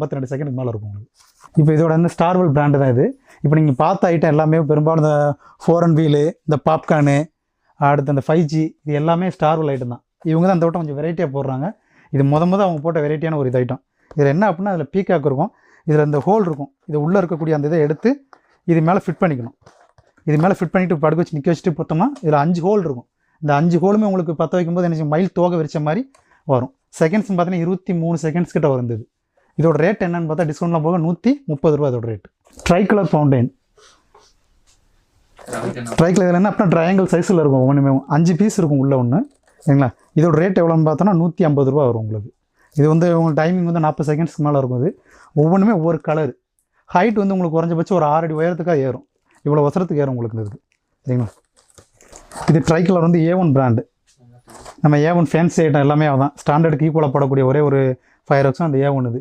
52 செகண்டுக்கு மேலே இருக்கும் உங்களுக்கு. இப்போ இதோட வந்து ஸ்டார்வெல் பிராண்டு தான் இது. இப்போ நீங்கள் பார்த்த ஐட்டம் எல்லாமே பெரும்பாலும் இந்த 4 வீலு, இந்த பாப்கார்னு, அடுத்து அந்த 5G, இது எல்லாமே ஸ்டார்வெல் ஐட்டம் தான். இவங்க தான் அந்த வட்டம் கொஞ்சம் வெரைட்டியாக போடுறாங்க. இது அவங்க போட்ட வெரைட்டியான ஒரு இது ஐட்டம். இதில் என்ன அப்படின்னா அதில் பீக்காக் இருக்கும், இதில் இந்த ஹோல் இருக்கும். இது உள்ளே இருக்கக்கூடிய அந்த இதை எடுத்து இது மேலே ஃபிட் பண்ணிக்கணும். இது மேலே ஃபிட் பண்ணிவிட்டு படுக்க வச்சு நிற்க வச்சுட்டு பார்த்தோம்னா இதில் 5 ஹோல் இருக்கும். இந்த 5 ஹோலுமே உங்களுக்கு பற்ற வைக்கும்போது என்ன மயில் தோகை விரிச்ச மாதிரி வரும். செகண்ட்ஸ் பார்த்தீங்கன்னா 23 செகண்ட்ஸ் கிட்ட வருது. இதோட ரேட் என்னன்னு பார்த்தா டிஸ்கவுண்ட்லாம் போக 130 ரூபா இதோட ரேட். Tricolour fountain. ட்ரைகலர் இதில் என்ன அப்படின்னா ட்ரையாங்கிள் சைஸில் இருக்கும். ஒன்றுமே 5 பீஸ் இருக்கும் உள்ளே ஒன்று, சரிங்களா? இதோட ரேட் எவ்வளோன்னு பார்த்தோன்னா 150 ரூபா வரும் உங்களுக்கு. இது வந்து உங்களுக்கு டைமிங் வந்து 40 செகண்ட்ஸ்க்கு மேலே இருக்கும். இது ஒவ்வொன்றுமே ஒவ்வொரு கலர். ஹைட் வந்து உங்களுக்கு குறைஞ்சபட்சம் ஒரு 6 அடி உயரத்துக்காக ஏறும். இவ்வளோ வசரத்துக்கு ஏறும் உங்களுக்கு இருக்குது, சரிங்களா? இது ட்ரைகலர் வந்து A1 பிராண்டு. நம்ம A1 ஃபேன்சி ஐட்டம் எல்லாமே அதான் ஸ்டாண்டர்டுக்கு ஈக்குவலாக போடக்கூடிய ஒரே ஒரு ஃபயர் ஒர்க்ஸும் அந்த A1 இது.